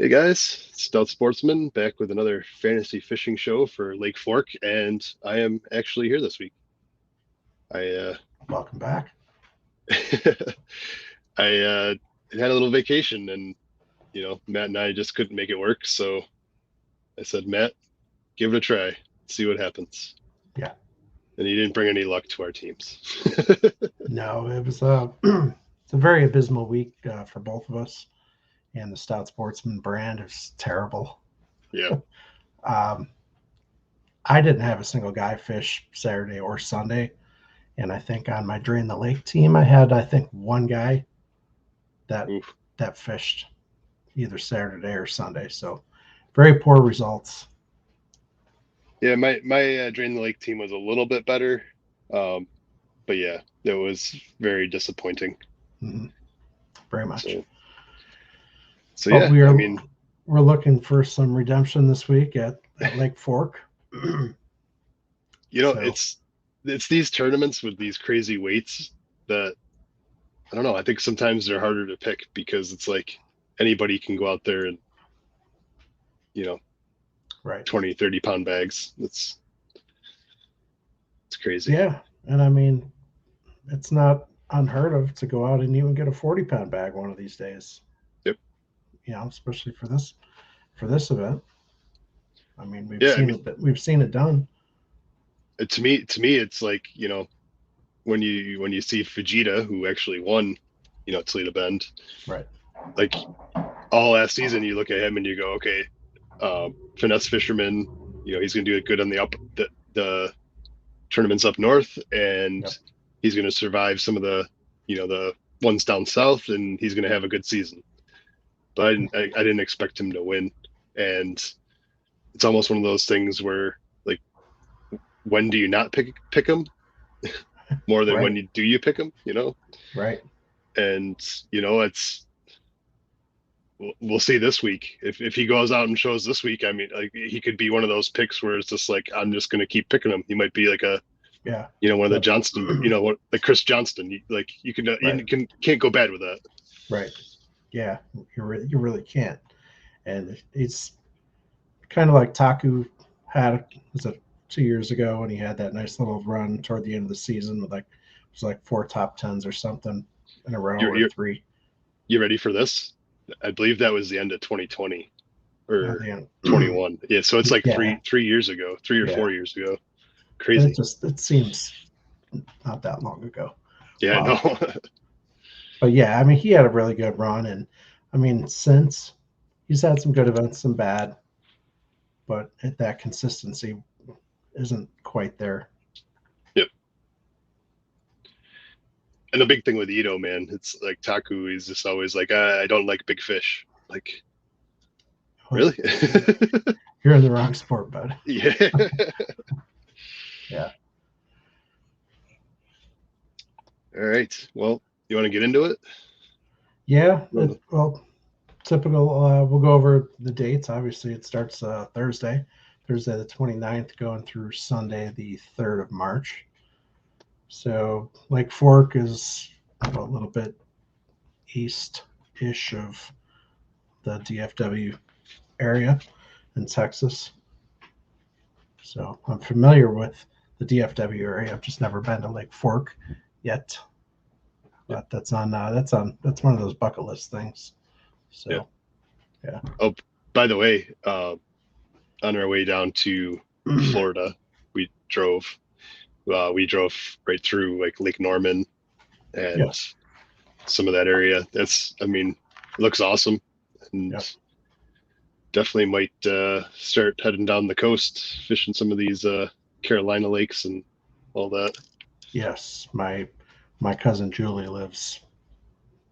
Hey guys, Stout Sportsman back with another fantasy fishing show for Lake Fork, and I am actually here this week. I Welcome back. I had a little vacation, and Matt and I just couldn't make it work. So I said, Matt, give it a try, see what happens. Yeah. And he didn't bring any luck to our teams. No, it was it's a very abysmal week for both of us, and the Stout Sportsman brand is terrible. Yeah, Um, I didn't have a single guy fish Saturday or Sunday, and I think on my Drain the Lake team, I think one guy that oof. that fished either Saturday or Sunday. So very poor results. Yeah. My Drain the Lake team was a little bit better, um, but yeah, it was very disappointing. Mm-hmm. Very much. So so But yeah, I mean, we're looking for some redemption this week at Lake Fork. you know, So it's these tournaments with these crazy weights that I don't know. I think sometimes they're harder to pick because it's like anybody can go out there and, you know, right. 20, 30 pound bags. It's crazy. Yeah. And I mean, it's not unheard of to go out and even get a 40-pound bag one of these days. Yep. Especially for this event. I mean, Yeah. I mean, we've seen it done. to me, it's like, when you see Fujita, who actually won, Toledo Bend, Right. like all last season, you look at him and you go, okay, finesse fisherman, he's going to do it good on the tournaments up north, and Yep. he's going to survive some of the ones down south, and he's going to have a good season. But I didn't expect him to win, and it's almost one of those things where, like, when do you not pick him more than when Right. you pick him? Right. And it's we'll see this week if he goes out and shows this week. I mean, like, he could be one of those picks where it's just like, I'm just going to keep picking him. He might be like a Yeah. one of the Yep. Johnston, like Chris Johnston. Right. Can't go bad with that. Right. Yeah. You really can't. And it's kind of like Taku had, was it 2 years ago, and he had that nice little run toward the end of the season with like it was like four top tens or something in a row You're or you're three. you ready for this? I believe that was the end of 2020 At or the end. 21. Yeah, so it's like Yeah. three years ago, three or Yeah. 4 years ago. It Crazy. just it seems not that long ago. Yeah, no. Um, but yeah, I mean, he had a really good run, and I mean, since he's had some good events, some bad, but that consistency isn't quite there. Yep. And the big thing with Ito, man, it's like Taku is just always like, I don't like big fish. Like, really? You're in the wrong sport, bud. Yeah. Yeah. All right. Well, you want to get into it? Yeah. Well, Well, typical. We'll go over the dates. Obviously, it starts Thursday the 29th, going through Sunday the 3rd of March. So Lake Fork is a little bit east-ish of the DFW area in Texas. So I'm familiar with the DFW area. I've just never been to Lake Fork yet, yeah. but that's one of those bucket list things. Yeah. So yeah. Oh, by the way, on our way down to Florida, we drove. We drove right through like Lake Norman and Yes. some of that area. I mean, it looks awesome, and Yep. definitely might start heading down the coast, fishing some of these Carolina lakes and all that. Yes. My cousin Julie lives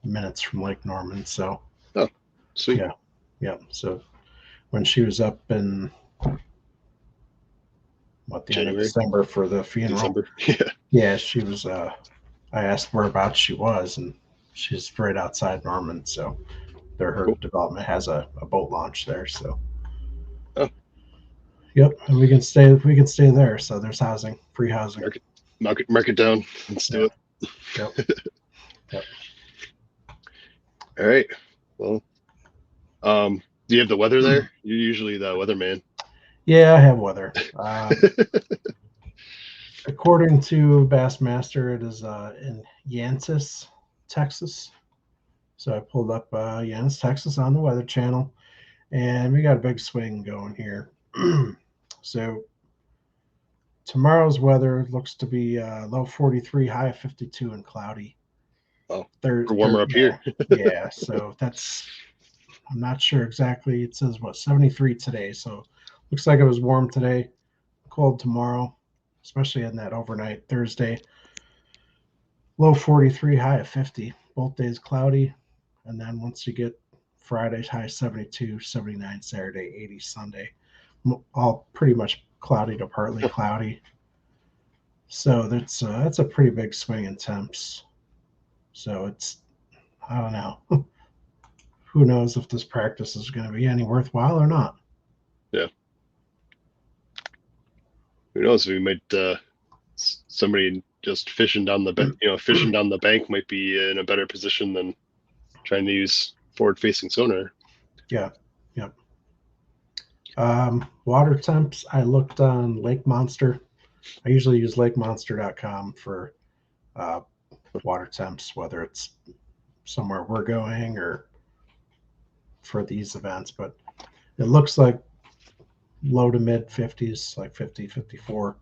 minutes from Lake Norman, so Oh, sweet. yeah, yeah. So when she was up in the end of January, December for the funeral, December. Yeah. yeah, she was. I asked whereabouts she was, and she's right outside Norman. So her Cool. development has a boat launch there. So Oh, yep, and we can stay there. So there's housing, free housing. mark it down. Let's do Yeah. it. Yep. Yep. All right. Well, Do you have the weather there? You're usually the weatherman. Yeah, I have weather. According to Bassmaster, it is in Yancey, Texas. So I pulled up Yancey, Texas on the Weather Channel, and we got a big swing going here. So tomorrow's weather looks to be low 43, high of 52, and cloudy. Oh, we're warmer up here. Yeah, so that's, I'm not sure exactly. It says what, 73 today. So looks like it was warm today, cold tomorrow, especially in that overnight Thursday. Low 43, high of 50. Both days cloudy. And then once you get Friday, high 72, 79 Saturday, 80 Sunday. All pretty much cloudy to partly cloudy. So that's a pretty big swing in temps. So it's, I don't know. Who knows if this practice is going to be any worthwhile or not. Yeah. Who knows? We might somebody just fishing down the bank might be in a better position than trying to use forward-facing sonar. Yeah. Yep. Water temps. I looked on Lake Monster. I usually use lakemonster.com for water temps, whether it's somewhere we're going or for these events. But it looks like low to mid 50s, like 50, 54,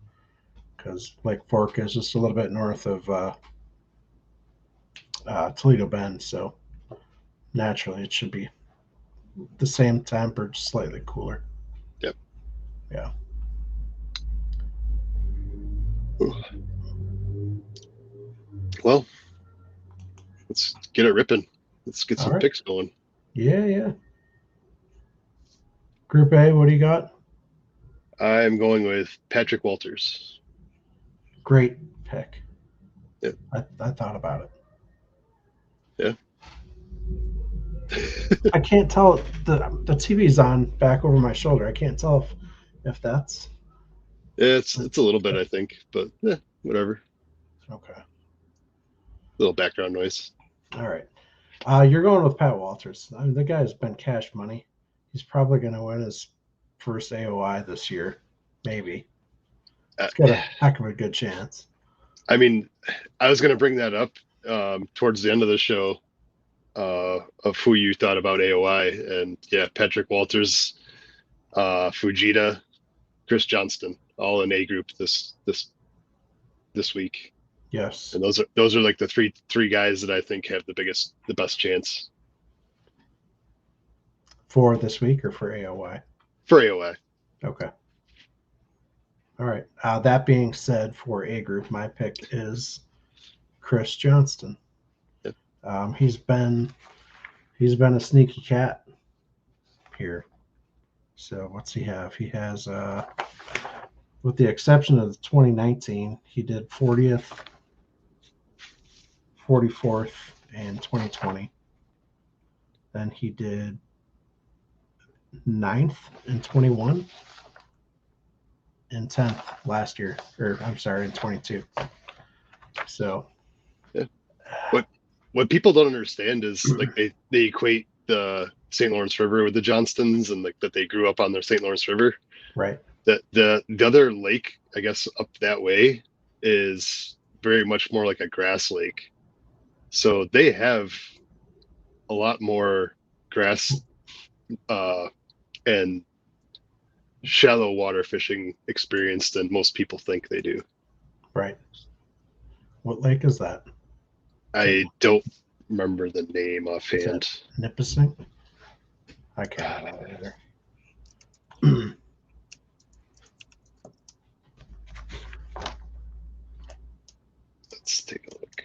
because Lake Fork is just a little bit north of Toledo Bend. So naturally, it should be the same temp or just slightly cooler. Yep. Yeah. Well, let's get it ripping. Let's get some picks going. Yeah. Group A, what do you got? I'm going with Patrick Walters. Great pick. Yeah. I thought about it. Yeah. I can't tell, the TV's on back over my shoulder. I can't tell if that's. It's a little bit, I think, but whatever. Okay. A little background noise. All right. You're going with Pat Walters. I mean, the guy's been cash money. He's probably going to win his first AOI this year, maybe. He's got a heck of a good chance. I mean, I was going to bring that up towards the end of the show of who you thought about AOI, and yeah, Patrick Walters, Fujita, Chris Johnston, all in A group this week. Yes. And those are like the three guys that I think have the best chance. For this week or for AOI? For AOI. Okay. All right. That being said, for A group, my pick is Chris Johnston. Yep. He's been a sneaky cat here. So what's he have? He has, with the exception of the 2019, he did 40th, 44th, and 2020. Then he did 9th in 21 and 10th last year, or I'm sorry, in 22. So, yeah. What people don't understand is like they equate the St. Lawrence River with the Johnstons, and like that they grew up on their St. Lawrence River. Right. That the other lake, I guess, up that way is very much more like a grass lake. So they have a lot more grass and shallow water fishing experience than most people think they do. Right. What lake is that? I don't remember the name offhand. Nipissing? I can't remember either. Let's take a look.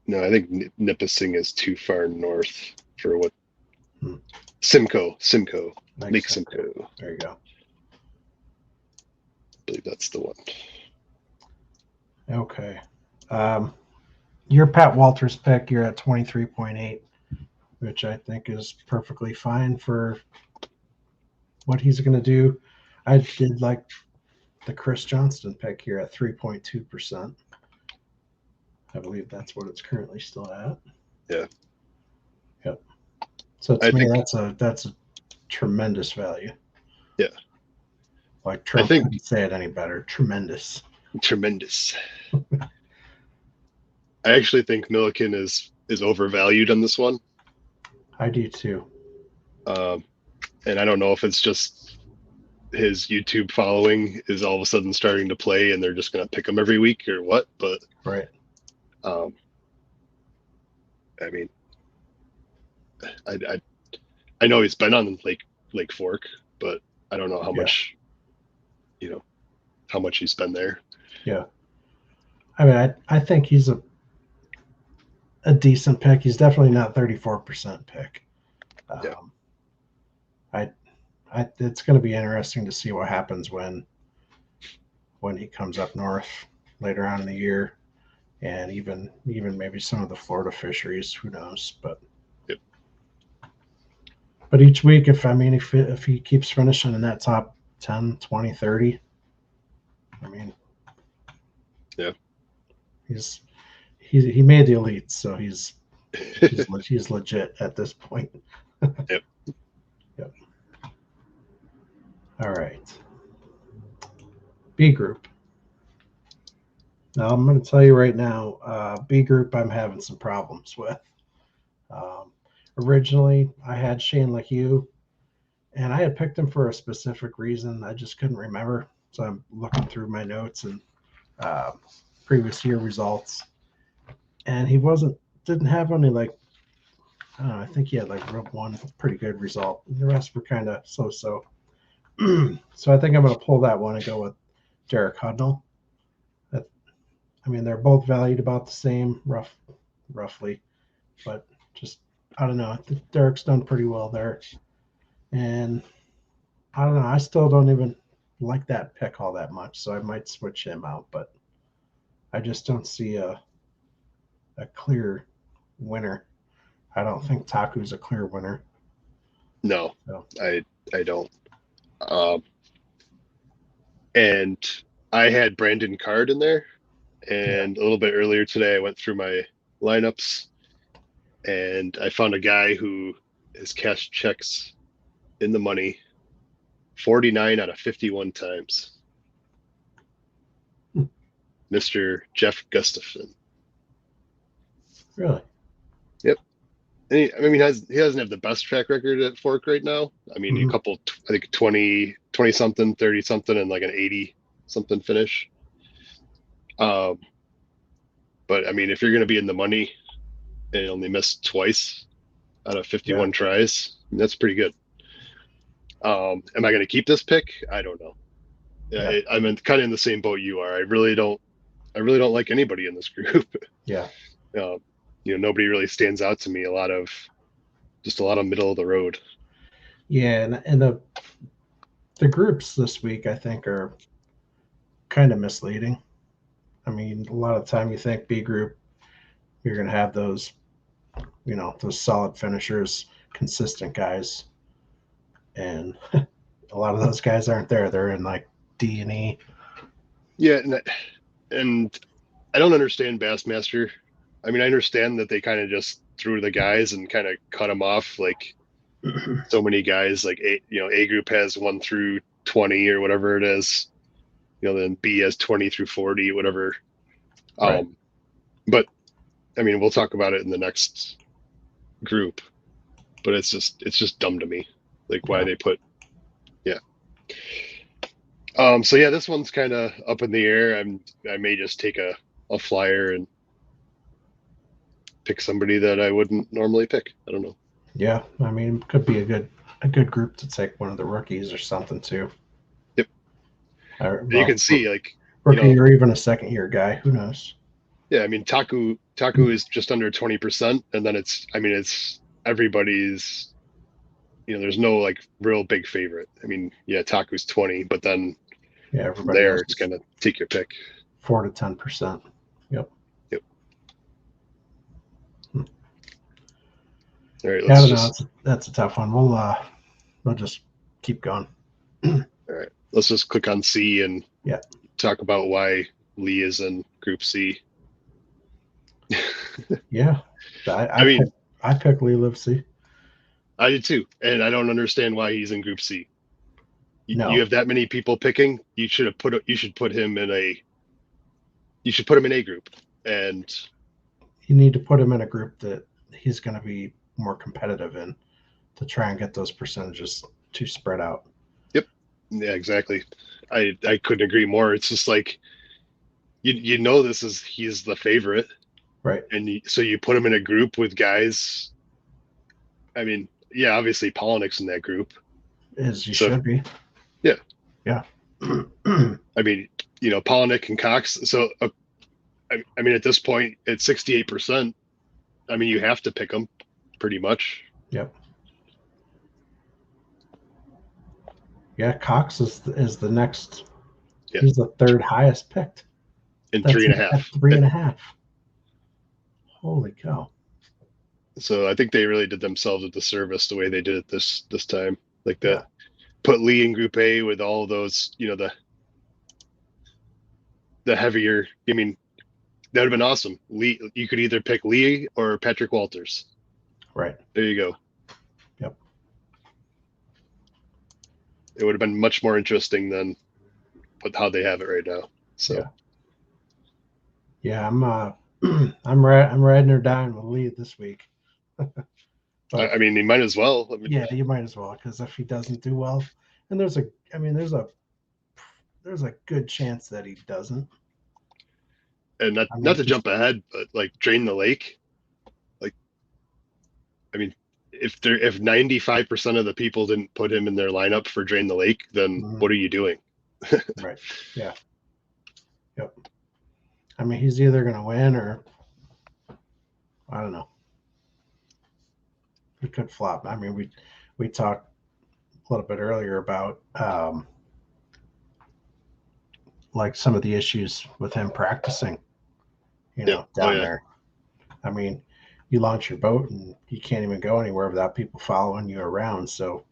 No, I think Nipissing is too far north for what. Simcoe, Lake Simcoe. There you go. I believe that's the one. Okay. Your Pat Walters pick, you're at 23.8, which I think is perfectly fine for what he's going to do. I did like the Chris Johnston pick here at 3.2%. I believe that's what it's currently still at. Yeah. Yep. So I to me, think, that's a tremendous value. yeah, Like I Trump think couldn't say it any better. Tremendous. tremendous. I actually think Milliken is overvalued on this one. I do too. Um, and I don't know if it's just his YouTube following is all of a sudden starting to play and they're just going to pick him every week or what. But Right. um, I mean, I I know he's been on Lake Fork, but I don't know how Yeah. much how much he's been there. Yeah. I mean, I think he's a decent pick. He's definitely not 34% pick. Yeah. Um, I, it's going to be interesting to see what happens when he comes up north later on in the year, and even maybe some of the Florida fisheries. Who knows? Yep. But each week, if he keeps finishing in that top 10, 20, 30, I mean, Yeah. He made the elites, so he's legit at this point. Yep. Yep. All right. B group. Now I'm going to tell you right now, B group I'm having some problems with. Um, Originally, I had Shane like you, and I had picked him for a specific reason. I just couldn't remember, so I'm looking through my notes and uh, previous year results, and he didn't have any like I don't know. I think he had like one pretty good result. The rest were kind of so. So I think I'm going to pull that one and go with Derek Hudnall. I mean, they're both valued about the same, roughly, but just I don't know. I think Derek's done pretty well there, and I don't know. I still don't even like that pick all that much, so I might switch him out. But I just don't see a clear winner. I don't think Taku's a clear winner. No, So I don't. Um, and I had Brandon Card in there, yeah, and a little bit earlier today I went through my lineups, and I found a guy who has cashed checks in the money 49 out of 51 times. Mr. Jeff Gustafson. really. Yep. And I mean, he doesn't have the best track record at Fork right now. I mean, a Mm-hmm. couple, I think 20 something, 30 something, and like an 80 something finish. Um, but I mean, if you're going to be in the money and only missed twice out of Yeah, 51 tries, that's pretty good. Am I going to keep this pick? I don't know. yeah, I'm kind of in the same boat you are. I really don't like anybody in this group. yeah, um, nobody really stands out to me. Just a lot of middle of the road. yeah. And the groups this week I think are kind of misleading. I mean, a lot of the time you think B group, you're going to have those solid finishers, consistent guys, and a lot of those guys aren't there. They're in like D and E. Yeah, and I don't understand Bassmaster. I mean, I understand that they kind of just threw the guys and kind of cut them off. Like so many guys, like A group has 1 through 20 or whatever it is. Then B has 20 through 40, whatever. Right. But I mean, we'll talk about it in the next group. But it's just dumb to me, like why Yeah. they put yeah. So yeah, this one's kind of up in the air. I may just take a flyer and pick somebody that I wouldn't normally pick. I don't know. Yeah. I mean, could be a good group to take one of the rookies or something too. Yep. Or, And you well, can see like rookie or even a second year guy. Who knows? yeah, I mean Taku is just under 20%, and then it's everybody's. There's no like real big favorite. I mean, yeah, Taku's 20, but then Yeah. from Everybody there else it's is gonna take your pick. 4 to 10%. Yep. Yep. All right, Yeah, I let's don't know. just That's a tough one. We'll just keep going. all right, let's just click on C and Yeah. talk about why Lee is in Group C. Yeah, I mean, I pick Lee Livesey. I did too, and I don't understand why he's in Group C. You No, have that many people picking. You should put him in a group, and you need to put him in a group that he's going to be more competitive in to try and get those percentages to spread out. yep, yeah, exactly. I couldn't agree more. It's just like he's the favorite, Right. and so you put him in a group with guys. I mean, yeah, obviously Polonick's in that group, As you so should be. yeah. Yeah. I mean, Polonick and Cox. So I mean, at this point, at 68%, I mean, you have to pick them pretty much. Yep. Yeah, Cox is the next. Yeah, He's the third highest picked. in That's three and it a at half. 3.5. Holy cow! So I think they really did themselves a disservice the way they did it this time. Like Yeah. put Lee in Group A with all those, the heavier. I mean, that would have been awesome. Lee, you could either pick Lee or Patrick Walters. Right. There you go. Yep. It would have been much more interesting than how they have it right now. So Yeah. Yeah. I'm riding or dying with Lee this week. But I mean, he might as well. I mean, yeah, you might as well, because if he doesn't do well, and there's a good chance that he doesn't. and I not mean, to jump ahead, but like drain the lake. Like, I mean, if 95% of the people didn't put him in their lineup for drain the lake, then mhm, what are you doing? right. Yeah. Yep. I mean, he's either going to win or I don't know. He could flop. I mean, we talked a little bit earlier about like some of the issues with him practicing, Yep. Oh down yeah. there. I mean, you launch your boat and you can't even go anywhere without people following you around. So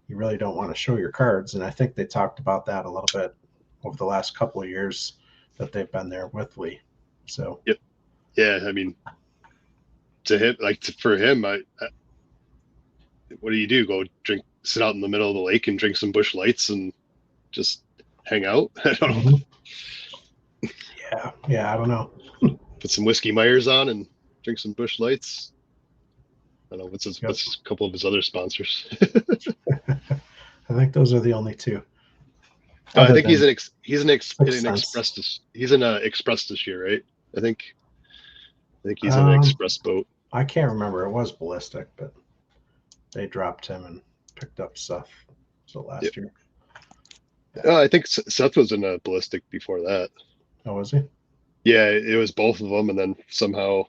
you really don't want to show your cards. And I think they talked about that a little bit over the last couple of years that they've been there with Lee. So Yep. Yeah. I mean, to him, for him, what do you do? Go sit out in the middle of the lake and drink some bush lights and just hang out? I don't know. mhm. Yeah, I don't know. Put some whiskey Myers on and drink some bush lights. I don't know Yep. what's a couple of his other sponsors. I think those are the only two, I other think than in Sixth an Sense. express he's in a express this year, right? I think he's in an Um, express boat. I can't remember. It was Ballistic, but they dropped him and picked up Seth. So Yep. last year. Yeah. I think Seth was in a ballistic before that. Oh, was he? Yeah, it was both of them, and then somehow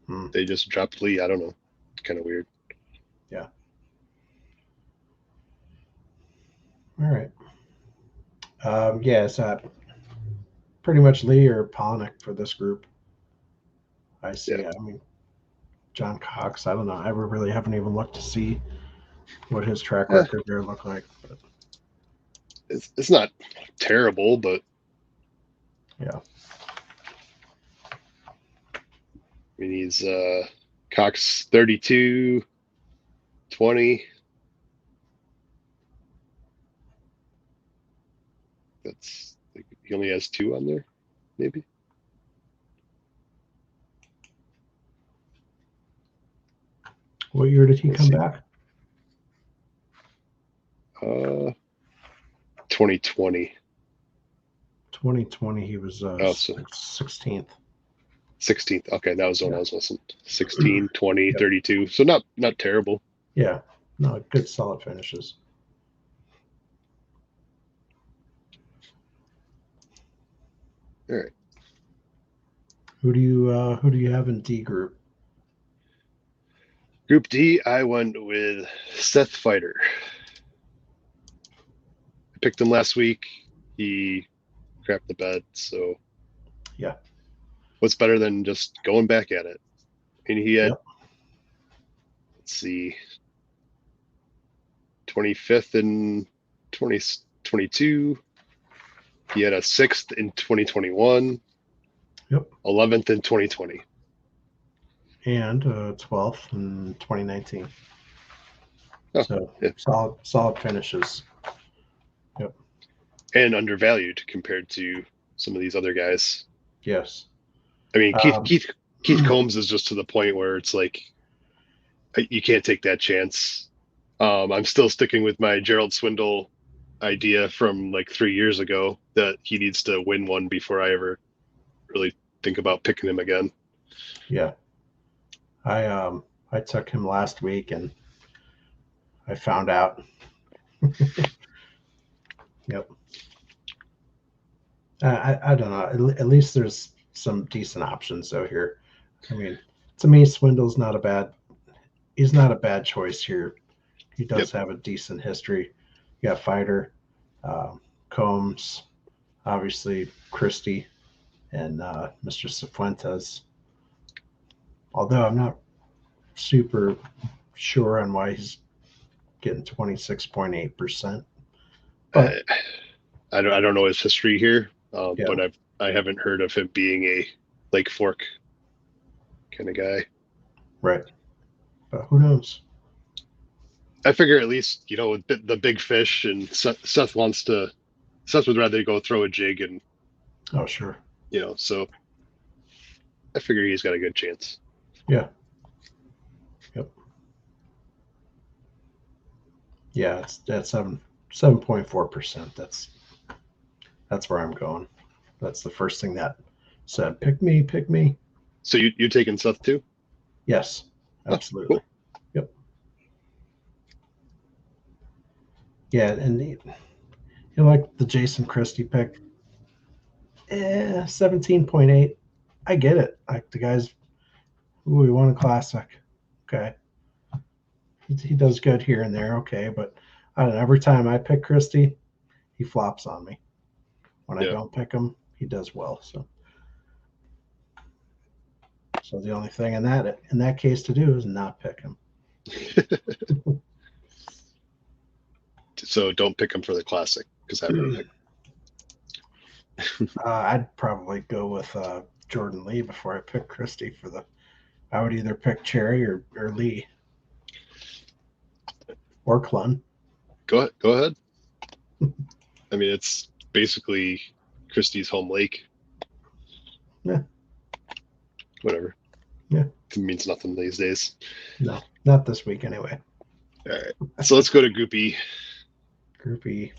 Hmm. they just dropped Lee. I don't know. It's kind of weird. Yeah. All right. Yeah, it's pretty much Lee or Polnick for this group. I Yeah, see. I mean, John Cox. I don't know. I really haven't even looked to see what his track eh, record there looked like. But it's not terrible, but yeah. I mean he's Cox 32, 20. That's he only has two on there, maybe. What year did he Let's come see. back? 2020. 2020. He was Oh, so 16th. 16th. Okay, that was the one Yeah. I was missing. 16, 20, Yep. 32. So not terrible. Yeah. No, good solid finishes. All right. Who do you have in D group? Group D, I went with Seth Fighter. I picked him last week. He crapped the bed. So Yeah. what's better than just going back at it? And he had, Yep. let's see, 25th in 2022. He had a 6th in 2021. Yep. 11th in 2020. and 12th in 2019. Oh, So yeah. solid finishes. Yep. And undervalued compared to some of these other guys. Yes. I mean, Um, Keith Combs is just to the point where it's like you can't take that chance. I'm still sticking with my Gerald Swindle idea from like 3 years ago that he needs to win one before I ever really think about picking him again. yeah. I took him last week and I found out. Yep. I don't know. At least there's some decent options though here. I mean, to me, Swindle's not a bad. He's not a bad choice here. He Yep. does have a decent history. You got Fighter, Combs, obviously Christie, and Mr. Cifuentes. Although I'm not super sure on why he's getting 26.8%. But I don't know his history here, yeah, but I haven't heard of him being a Lake Fork kind of guy. right. But who knows? I figure at least with the big fish and Seth would rather go throw a jig and Oh, sure. so I figure he's got a good chance. Yeah. Yep. Yeah, it's that's 7.4%. That's where I'm going. That's the first thing that said, pick me, pick me. So you taking Seth too? Yes, Oh, absolutely. cool. Yep. Yeah, and like the Jason Christie pick, 17.8. I get it. Like the guys, ooh, we won a classic. Okay. He does good here and there. Okay. But I don't know. Every time I pick Christie, he flops on me. When I Yeah. don't pick him, he does well. So the only thing in that case to do is not pick him. So don't pick him for the classic because I would pick. I'd probably go with Jordan Lee before I pick Christie for the. I would either pick Cherry or Lee or Clun. Go ahead. I mean, it's basically Christie's home lake. Yeah. Whatever. Yeah. It means nothing these days. No, not this week anyway. All right. So let's go to Group E. Group E.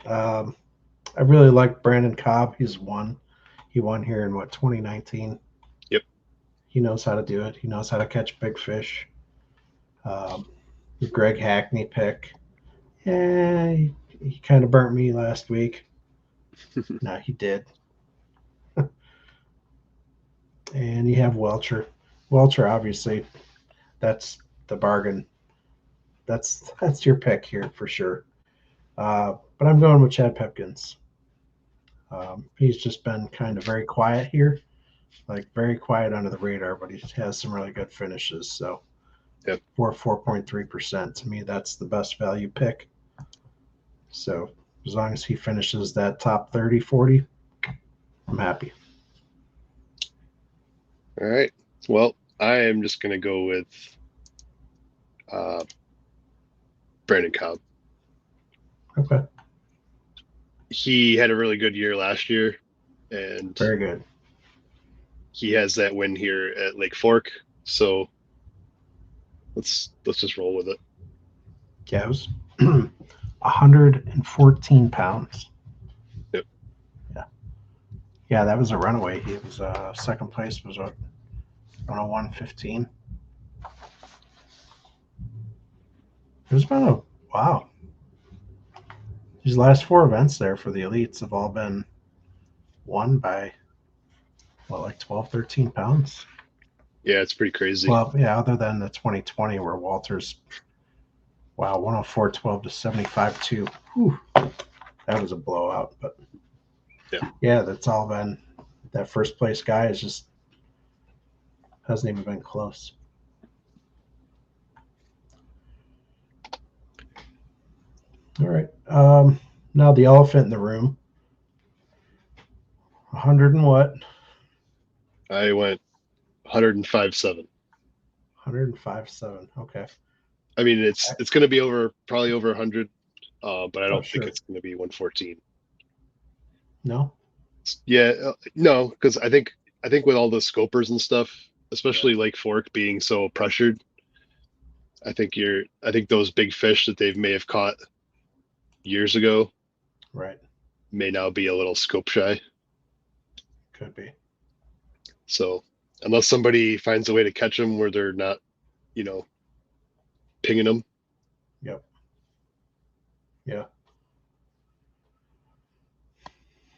I really like Brandon Cobb. He won here in 2019. Yep. He knows how to do it. He knows how to catch big fish. Um, Greg Hackney pick. Yeah, he kind of burnt me last week. No, he did. And you have Welcher. Welcher, obviously, that's the bargain. That's your pick here for sure. But I'm going with Chad Pepkins. He's just been kind of very quiet here, like very quiet under the radar, but he has some really good finishes. So, Yep. For 4.3%, to me, that's the best value pick. So, as long as he finishes that top 30, 40, I'm happy. All right. Well, I am just going to go with Brandon Cobb. Okay. He had a really good year last year, and Very good. he has that win here at Lake Fork. So let's just roll with it. Yeah, it was 114 pounds. Yep. Yeah, that was a runaway. He was second place was on a 115. There's been a wow. These last four events there for the elites have all been won by like 12, 13 pounds. Yeah, it's pretty crazy. Well, yeah, other than the 2020 where Walters, 104 12 to 75 2. Whew, that was a blowout. But yeah, that's all been that first place guy is just hasn't even been close. All right. Now the elephant in the room. 100 and what? I went 105.7. 105.7. Okay. I mean, it's going to be probably over 100, but I Oh, don't think sure. it's going to be 114. No? Yeah, no, because I think with all the scopers and stuff, Yeah. especially Lake Fork being so pressured, I think those big fish that they may have caught years ago Right. may now be a little scope shy. Could be. So unless somebody finds a way to catch them where they're not, you know, pinging them. Yep. Yeah.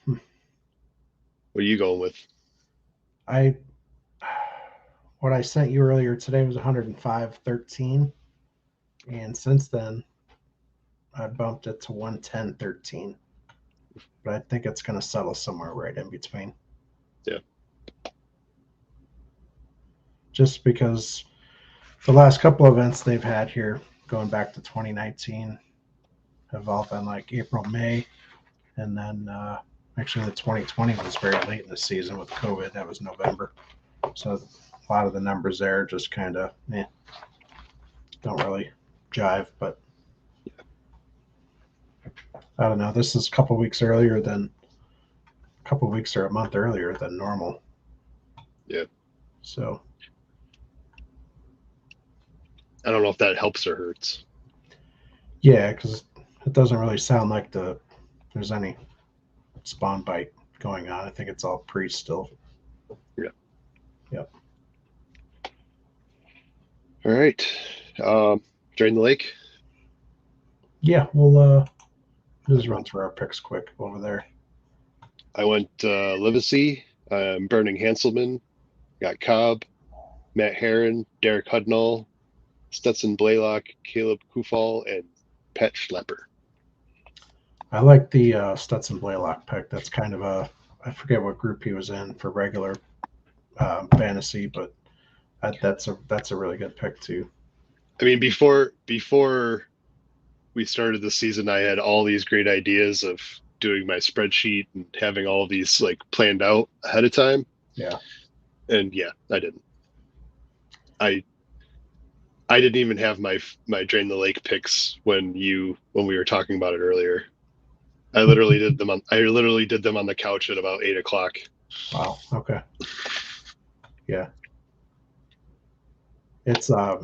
Hmm. What are you going with? I what I sent you earlier today was 105.13, and since then I bumped it to 110.13. But I think it's going to settle somewhere right in between. Yeah. Just because the last couple events they've had here, going back to 2019, have all been like April, May, and then actually the 2020 was very late in the season with COVID. That was November. So a lot of the numbers there just kind of don't really jive. But I don't know. This is a couple weeks earlier than a couple weeks or a month earlier than normal. Yeah. So I don't know if that helps or hurts. yeah, because it doesn't really sound like there's any spawn bite going on. I think it's all pre still. Yeah. Yep. All right. Drain the lake. Yeah, we'll just run through our picks quick over there. I went Livesey, Burning Hanselman, got Cobb, Matt Herron, Derek Hudnall, Stetson Blaylock, Caleb Kufal, and Pat Schlepper. I like the Stetson Blaylock pick. That's kind of I forget what group he was in for regular fantasy, but that's a really good pick too. I mean, before we started the season, I had all these great ideas of doing my spreadsheet and having all of these like planned out ahead of time. Yeah. And yeah, I didn't. I I didn't even have my drain the lake picks when we were talking about it earlier. I literally did them on the couch at about 8 o'clock. Wow. Okay. Yeah. It's I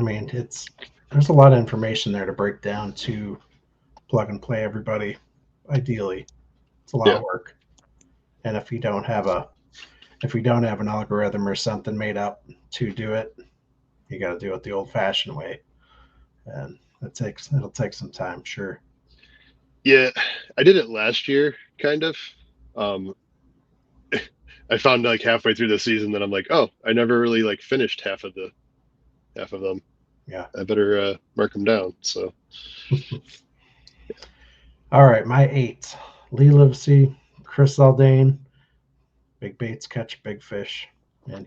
mean it's there's a lot of information there to break down to plug and play everybody. Ideally, it's a lot Yeah, of work. And if we don't have an algorithm or something made up to do it, you got to do it the old-fashioned way, and it'll take some time, sure. yeah. I did it last year, kind of. Um, I found like halfway through the season that I'm like, oh, I never really like finished half of them. Yeah. I better mark them down. So All right, my eight: Lee Livesey, Chris Aldane, big baits catch big fish, and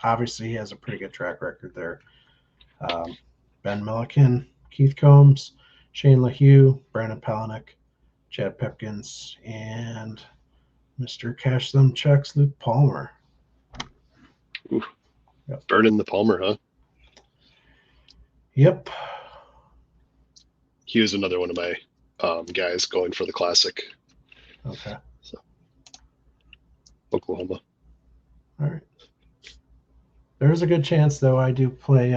obviously he has a pretty good track record there. Um, Ben Milliken, Keith Combs, Shane LaHue, Brandon Palaniuk, Chad Pipkins, and Mr. Cash Them Checks, Luke Palmer. ooh, Yep. burning the Palmer, huh? Yep. He was another one of my guys going for the classic. Okay. So, Oklahoma. All right. There's a good chance though I do play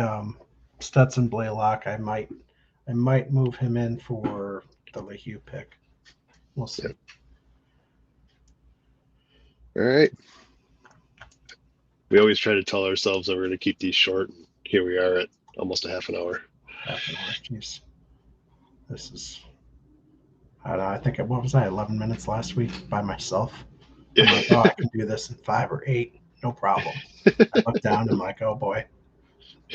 Stetson Blaylock. I might move him in for the LaHue pick. We'll see. Yep. All right. We always try to tell ourselves that we're going to keep these short, and here we are at almost a half an hour. Half an hour. Jeez. This is I don't know. I think what was I 11 minutes last week by myself. I'm like, oh, I can do this in 5 or 8, no problem. I look down. I'm like, oh boy.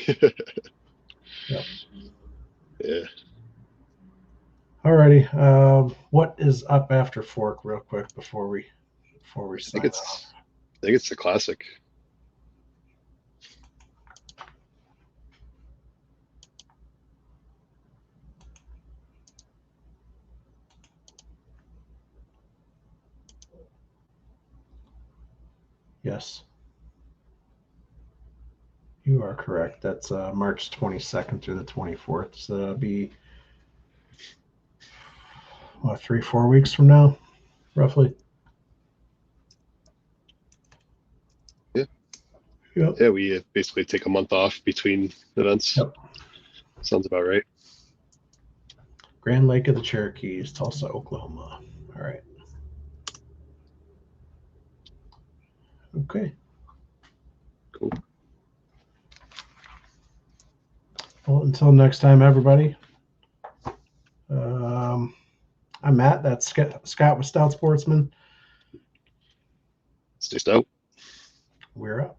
Yep. Yeah. Alrighty. What is up after Fork, real quick before we I think sign off? it's the classic. Yes. You are correct. That's March 22nd through the 24th. So that'll be, what, 3-4 weeks from now, roughly. Yeah. Yep. Yeah, we basically take a month off between events. Yep. Sounds about right. Grand Lake of the Cherokees, Tulsa, Oklahoma. All right. Okay. Cool. Well, until next time, everybody. I'm Matt. That's Scott with Stout Sportsman. Stay stout. We're up.